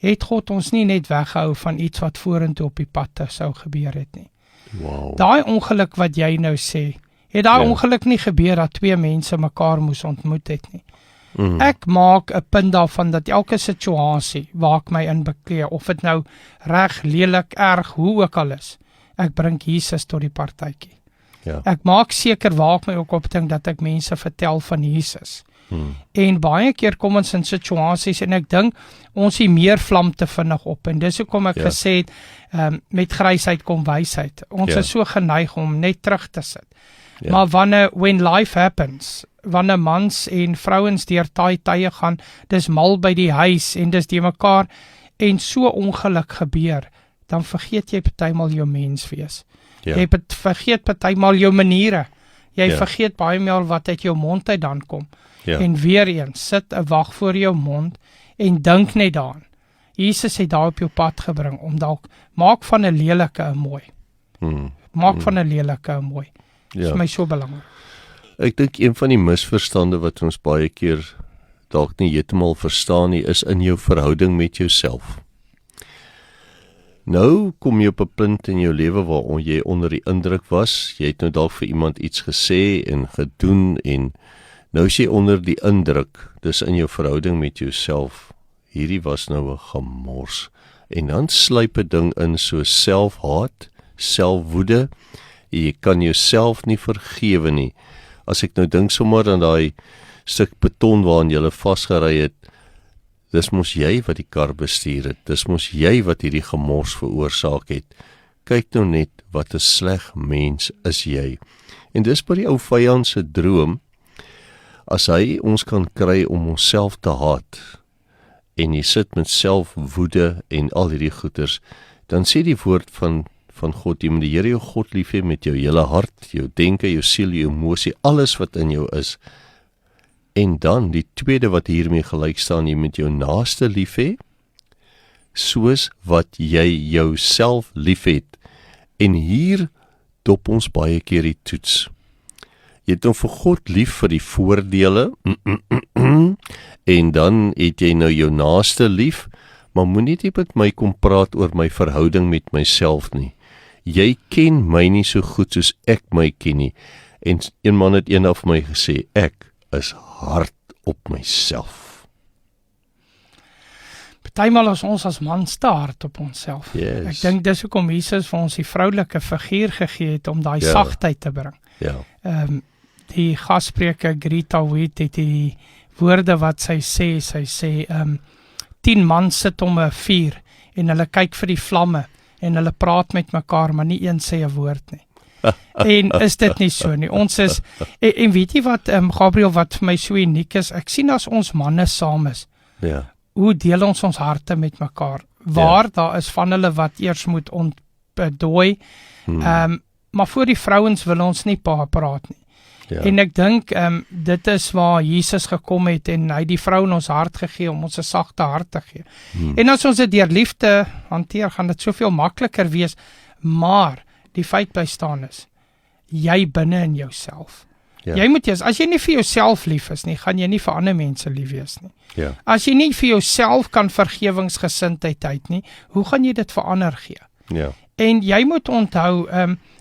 Speaker 2: het God ons nie net weggehou van iets wat vorentoe op die pad sou gebeur het nie.
Speaker 1: Wow.
Speaker 2: Daai ongeluk wat jy nou sê, het daai ongeluk nie gebeur dat 2 mense mekaar moes ontmoet het nie. Ek maak 'n punt daarvan dat elke situasie waar ek my in beklee, of dit nou reg, lelik, erg, hoe ook al is, ek bring Jesus tot die partytjie.
Speaker 1: Ja.
Speaker 2: Ek maak seker waar ek my ook opdink dat ek mense vertel van Jesus. En baie keer kom ons in situasies en ek dink ons is meer vlam te vinnig op en dis hoekom ek gesê het met grysheid kom wysheid. Ons is so geneig om net terug te sit. Maar when life happens, wanneer mans en vrouens deur taai tye gaan, dis mal by die huis en dis die mekaar en so ongeluk gebeur, dan vergeet jy partymal jou menswees. Jy vergeet partymal jou maniere. Jy vergeet baie meer wat uit jou mond uit dan kom. En weer eens, sit 'n wag voor jou mond en dink net daaraan. Jesus het daar op jou pad gebring om dalk maak van 'n lelike 'n mooi. Maak van 'n lelike 'n mooi. Dit is my so belangrik.
Speaker 1: Ek dink een van die misverstande wat ons baie keer dalk nie heeltemal verstaan nie, is in jou verhouding met jouself. Nou kom jy op 'n punt in jou lewe waar jy onder die indruk was, jy het nou dalk vir iemand iets gesê en gedoen en nou is jy onder die indruk, dis in jou verhouding met jouself. Hierdie was nou 'n gemors. En dan sluip 'n ding in so selfhaat, selfwoede. Jy kan jouself nie vergewe nie. As ek nou dink sommer aan daai stuk beton waarin jy vasgery het, dis mos jy wat die kar bestuur het. Dis mos jy wat hierdie gemors veroorsaak het. Kyk nou net wat 'n sleg mens is jy. En dis by die ou vyand se droom, as hy ons kan kry om onsself te haat, en jy sit met selfwoede en al hierdie goeters, dan sê die woord van God, jy moet die Here jou God lief hê met jou hele hart, jou denke, jou siel, jou emosie, alles wat in jou is. En dan die tweede wat hiermee gelyk staan, jy moet jou naaste lief hê, soos wat jy jouself lief het. En hier dop ons baie keer die toets. Jy het hom vir God lief vir die voordele, en dan het jy nou jou naaste lief, maar moenie net met my kom praat oor my verhouding met myself nie. Jy ken my nie so goed soos ek my ken nie. En een man het eendag vir my gesê, ek is hard op myself.
Speaker 2: Partymal as ons as mans te hard op onsself.
Speaker 1: Yes.
Speaker 2: Ek dink dis hoekom Jesus vir ons die vroulike figuur gegee het om daai sagtheid te bring.
Speaker 1: Ja.
Speaker 2: Die gasspreker Greta Witt het die woorde wat sy sê, 10 mans sit om 'n vuur en hulle kyk vir die vlamme en hulle praat met mekaar, maar nie een sê 'n woord nie. En is dit nie so nie? Ons is, en weet jy wat, Gabriel, wat vir my so uniek is, ek sien as ons manne saam is,
Speaker 1: Ja.
Speaker 2: hoe deel ons harte met mekaar, waar daar is van hulle wat eers moet ontdooi, maar voor die vrouens wil ons nie praat nie.
Speaker 1: Ja.
Speaker 2: En ek dink, dit is waar Jesus gekom het en hy die vrou in ons hart gegee om ons 'n sagte hart te gee. En as ons dit deur liefde hanteer, gaan dit soveel makliker wees, maar die feit bly staan is, jy binne in jouself.
Speaker 1: Ja.
Speaker 2: Jy moet as jy nie vir jouself lief is nie, gaan jy nie vir ander mense lief wees nie.
Speaker 1: Ja.
Speaker 2: As jy nie vir jouself kan vergewingsgesindheid uit nie, hoe gaan jy dit vir ander gee?
Speaker 1: Ja.
Speaker 2: En jy moet onthou,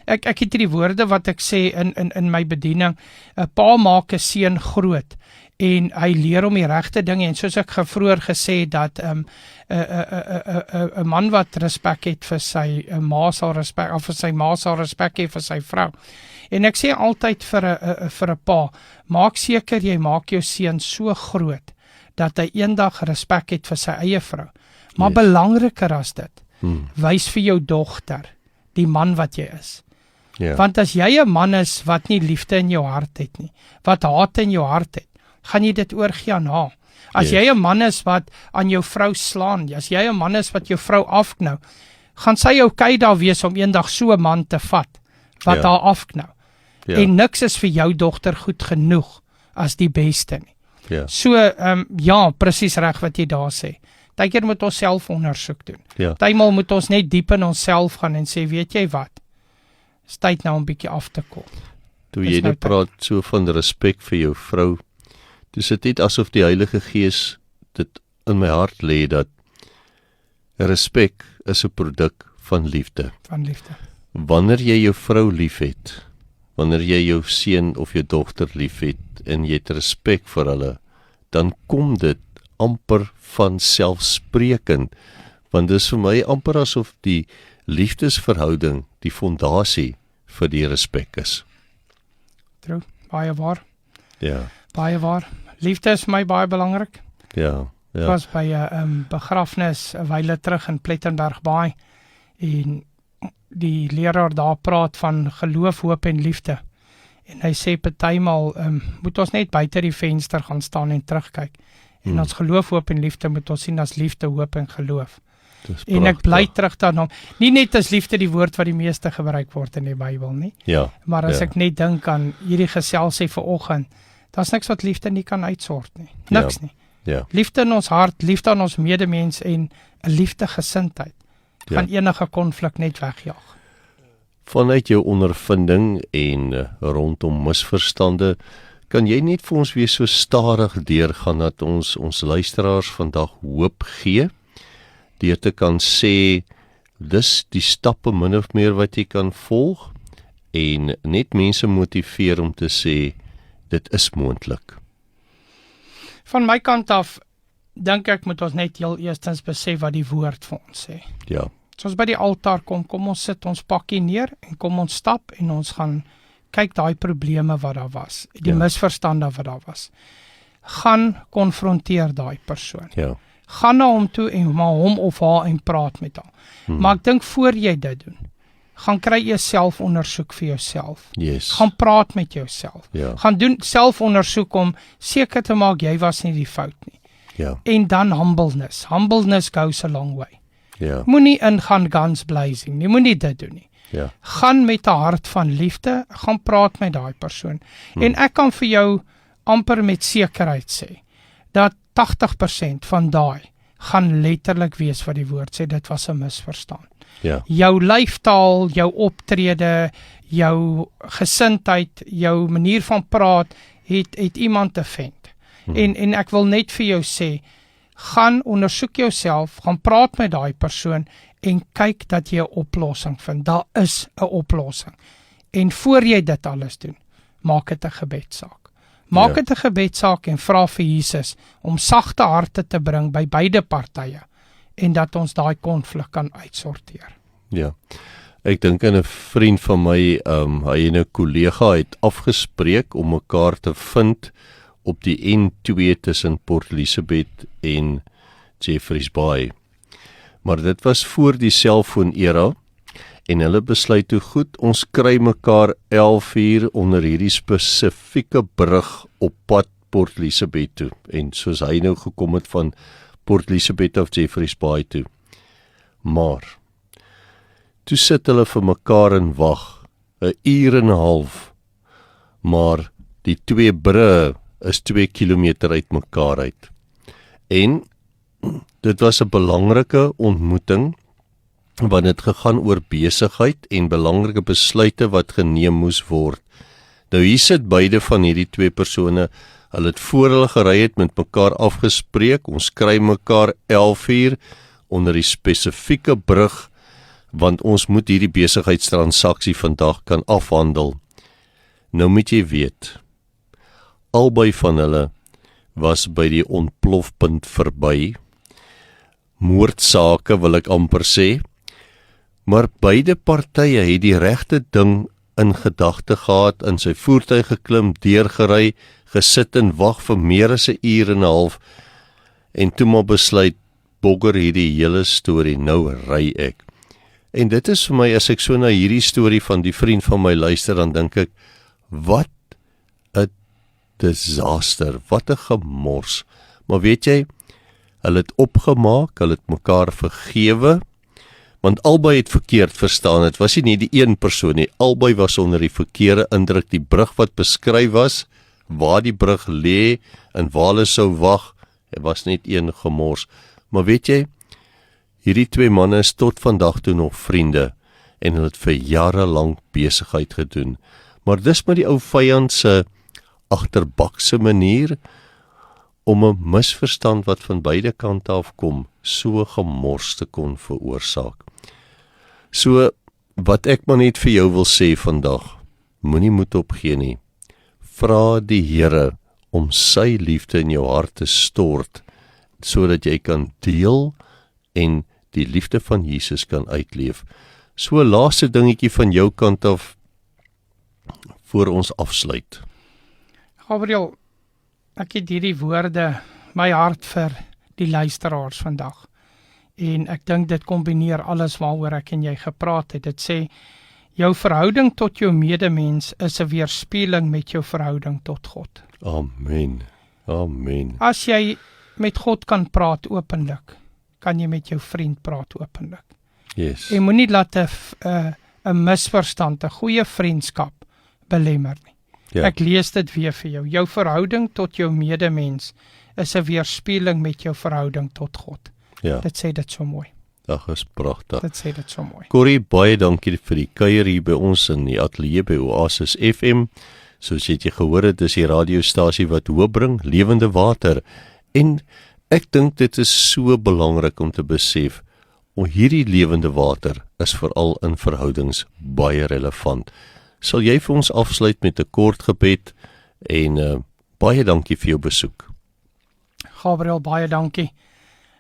Speaker 2: ek het hierdie woorde wat ek sê in my bediening, 'n pa maak 'n seun groot en hy leer hom die regte dinge, en soos ek vroeër gesê dat 'n man wat respek het vir sy ma sal respek, of vir sy ma sal respek hê vir sy vrou. En ek sê altyd vir 'n pa, maak seker jy maak jou seun so groot dat hy eendag respek het vir sy eie vrou. Maar belangriker as dit, wys vir jou dogter die man wat jy is.
Speaker 1: Ja.
Speaker 2: Want as jy 'n man is wat nie liefde in jou hart het nie, wat haat in jou hart het, gaan jy dit oorgee aan haar. As jy 'n man is wat aan jou vrou slaan, as jy 'n man is wat jou vrou afknou, gaan sy okay daar wees om eendag so 'n man te vat wat haar afknou.
Speaker 1: Ja.
Speaker 2: En niks is vir jou dogter goed genoeg as die beste nie.
Speaker 1: Ja.
Speaker 2: So, ja, presies reg wat jy daar sê. Partykeer moet ons self ondersoek doen.
Speaker 1: Ja.
Speaker 2: Partymal moet ons net diep in onsself gaan en sê, weet jy wat? Is tyd nou 'n bietjie af te kom.
Speaker 1: Toe jy nou praat so van respek vir jou vrou, dis dit net asof die Heilige Gees dit in my hart lê dat respek is 'n produk van liefde.
Speaker 2: Van liefde.
Speaker 1: Wanneer jy jou vrou liefhet, wanneer jy jou seun of jou dogter liefhet en jy het respek vir hulle, dan kom dit amper van selfsprekend, want dis vir my amper asof die liefdesverhouding die fondasie vir die respek is.
Speaker 2: True, baie waar.
Speaker 1: Ja.
Speaker 2: Baie waar. Liefde is vir my baie belangrik.
Speaker 1: Ja.
Speaker 2: Ek was by 'n begrafnis 'n wyle terug in Plettenberg Baai en die leraar daar praat van geloof, hoop en liefde. En hy sê partymal moet ons net buite die venster gaan staan en terugkyk. En ons geloof, hoop en liefde moet ons sien as liefde, hoop en geloof. En ek bly terug daarna. Nie net as liefde die woord wat die meeste gebruik word in die Bybel nie.
Speaker 1: Ja.
Speaker 2: Maar as ek net dink aan hierdie geselsie vanoggend, daar's niks wat liefde nie kan uitsort nie. Niks nie.
Speaker 1: Ja.
Speaker 2: Liefde in ons hart, liefde aan ons medemens en 'n liefdegesindheid gaan enige konflik net wegjaag.
Speaker 1: Vanuit jou ondervinding en rondom misverstande, Kan jy net vir ons weer so stadig deurgaan dat ons luisteraars vandag hoop gee, deur te kan sê, dis die stappe min of meer wat jy kan volg, en net mense motiveer om te sê, dit is moontlik.
Speaker 2: Van my kant af, dink ek moet ons net heel eerstens besef wat die woord vir ons sê.
Speaker 1: Ja,
Speaker 2: As ons by die altaar kom ons sit ons pakkie neer, en kom ons stap, en ons gaan kyk daai probleme wat daar was, die misverstande wat daar was. Gaan konfronteer daai persoon.
Speaker 1: ja,
Speaker 2: Gaan na hom toe en maar hom of haar en praat met haar. Maar ek dink voor jy dit doen, gaan kry jy selfondersoek vir jouself.
Speaker 1: yes,
Speaker 2: Gaan praat met jouself.
Speaker 1: ja,
Speaker 2: Gaan doen selfondersoek om seker te maak jy was nie die fout nie.
Speaker 1: ja,
Speaker 2: En dan humbleness. Humbleness goes a long way.
Speaker 1: ja,
Speaker 2: Moenie ingaan guns blazing nie, moenie dit doen nie.
Speaker 1: ja,
Speaker 2: Gaan met 'n hart van liefde, gaan praat met daai persoon. En ek kan vir jou amper met sekerheid sê, dat 80% van daai gaan letterlik wees wat die woord sê, dit was 'n misverstand.
Speaker 1: ja,
Speaker 2: Jou lyfstaal, jou optrede, jou gesindheid, jou manier van praat, het iemand offend. En ek wil net vir jou sê, gaan ondersoek jouself, gaan praat met daai persoon, en kyk dat jy 'n oplossing vind. Daar is 'n oplossing. En voor jy dit alles doen, maak dit 'n gebedsaak. Maak dit 'n gebedsaak en vra vir Jesus om sagte harte te bring by beide partye, en dat ons daai konflik kan uitsorteer.
Speaker 1: ja. Ek dink aan 'n vriend van my, hy en 'n kollega het afgespreek om mekaar te vind op die N2 tussen Port Elizabeth en Jeffreys Bay. Maar dit was voor die selfoon-era, en hulle besluit toe goed, ons kry mekaar 11 uur onder hierdie spesifieke brug op pad Port Elizabeth toe, en soos hy nou gekom het van Port Elizabeth of Jeffreys Bay toe. Maar toe sit hulle vir mekaar en wag, 'n uur en 'n half, maar die twee brûe is 2 kilometer uit mekaar uit. En dit was 'n belangrike ontmoeting, want dit gegaan oor besigheid en belangrike besluite wat geneem moes word. Nou hier sit beide van hierdie twee persone, hulle het voor hulle gery het met mekaar afgespreek, ons kry mekaar 11 uur onder die spesifieke brug, want ons moet hierdie besigheidstransaksie vandag kan afhandel. Nou moet jy weet, albei van hulle was by die ontplofpunt verby, moordsake wil ek amper sê, maar beide partye het die regte ding in gedagte gehad, in sy voertuig geklim, deurgery, gesit en wag vir meer as 'n uur en 'n half, en toe maar besluit, bogger hierdie hele storie, nou ry ek. En dit is vir my, as ek so na hierdie storie van die vriend van my luister, dan dink ek, wat 'n disaster, wat 'n gemors. Maar weet jy, hulle het opgemaak, hulle het mekaar vergewe, want albei het verkeerd verstaan, het was nie die een persoon nie, albei was onder die verkeerde indruk, die brug wat beskryf was, waar die brug lê, en waar hulle sou wag, het was net een gemors. Maar weet jy, hierdie twee manne is tot vandag toe nog vriende, en hulle het vir jare lank besigheid gedoen. Maar dis maar die ou vyand se agterbakse manier, om 'n misverstand wat van beide kante af kom, so gemors te kon veroorsaak. So, wat ek maar net vir jou wil sê vandag, moenie moed opgee nie. Vra die Here om sy liefde in jou hart te stort, sodat jy kan deel en die liefde van Jesus kan uitleef. So 'n laaste dingetjie van jou kant af, voor ons afsluit.
Speaker 2: Gabriel, ek het hierdie woorde, my hart vir die luisteraars vandag. En ek dink dit kombineer alles waaroor ek en jy gepraat het. Dit sê, jou verhouding tot jou medemens is 'n weerspieëling met jou verhouding tot God.
Speaker 1: Amen. Amen.
Speaker 2: As jy met God kan praat openlik, kan jy met jou vriend praat openlik.
Speaker 1: Yes.
Speaker 2: Jy moenie laat 'n misverstand, 'n goeie vriendskap belemmer nie.
Speaker 1: Ja.
Speaker 2: Ek lees dit weer vir jou. Jou verhouding tot jou medemens is 'n weerspieëling met jou verhouding tot God.
Speaker 1: Ja.
Speaker 2: Dit sê dit so mooi.
Speaker 1: Dit is pragtig.
Speaker 2: Dit sê dit so mooi.
Speaker 1: Corrie, baie dankie vir die kuier hier by ons in die ateljee by Oasis FM. Soos jy gehoor het, is die radiostasie wat hoop bring, lewende water. En ek dink dit is so belangrik om te besef, hierdie lewende water is veral in verhoudings baie relevant. Sal jy vir ons afsluit met 'n kort gebed en baie dankie vir jou besoek.
Speaker 2: Gabriel, baie dankie.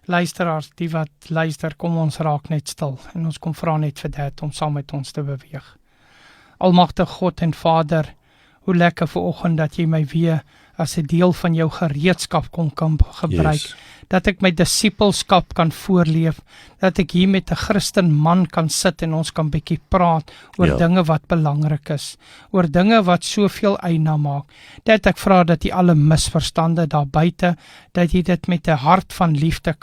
Speaker 2: Luisteraars, die wat luister, kom ons raak net stil en ons kom vra net vir dit om saam met ons te beweeg. Almagtige God en Vader, hoe lekker vanoggend dat jy my weer as 'n deel van jou gereedskap kan gebruik, yes. Dat ek my disippelskap kan voorleef, dat ek hier met 'n Christen man kan sit en ons kan bietjie praat oor dinge wat belangrik is, oor dinge wat soveel eina maak, dat ek vra dat jy alle misverstande daar buite, dat jy dit met 'n hart van liefde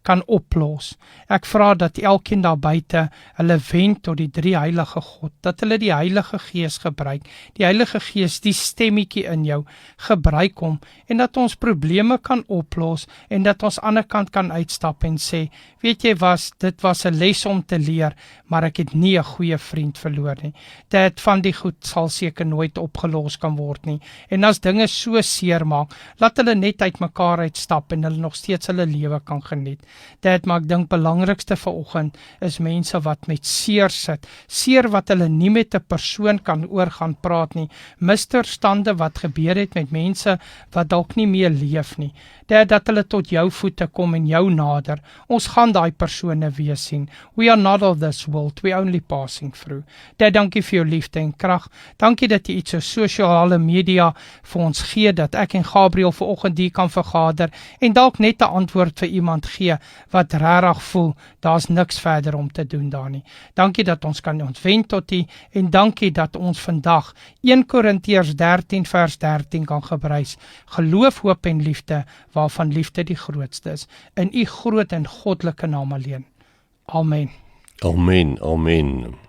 Speaker 2: kan oplos. Ek vra dat elkeen daar buite hulle wend tot die drie heilige God, dat hulle die Heilige Gees gebruik, die Heilige Gees, die stemmetjie in jou, gebruik hom, en dat ons probleme kan oplos, en dat ons aan die ander kant kan uitstap en sê, weet jy dit was 'n les om te leer, maar ek het nie 'n goeie vriend verloor nie. Dit van die goed sal seker nooit opgelos kan word nie. En as dinge so seer maak, laat hulle net uit mekaar uitstap en hulle nog steeds hulle lewe kan geniet. Maar ek dink belangrikste vanoggend is mense wat met seer sit, seer wat hulle nie met 'n persoon kan oorgaan praat nie, misverstande wat gebeur het met mense wat dalk nie meer leef nie, dat hulle tot jou voete kom en jou nader. Ons gaan daai persone weer sien. We are not of this world, we are only passing through. Dankie vir jou liefde en krag. Dankie dat jy iets so sosiale media vir ons gee, dat ek en Gabriel vanoggend hier kan vergader en dalk net 'n antwoord vir iemand gee wat regtig voel, daar's niks verder om te doen daar nie. Dankie dat ons kan ontwend tot U en dankie dat ons vandag 1 Korintiërs 13 vers 13 kan gebruik. Geloof, hoop en liefde, waarvan liefde die grootste is, in U groot en goddelike naam alleen. Amen.
Speaker 1: Amen, amen.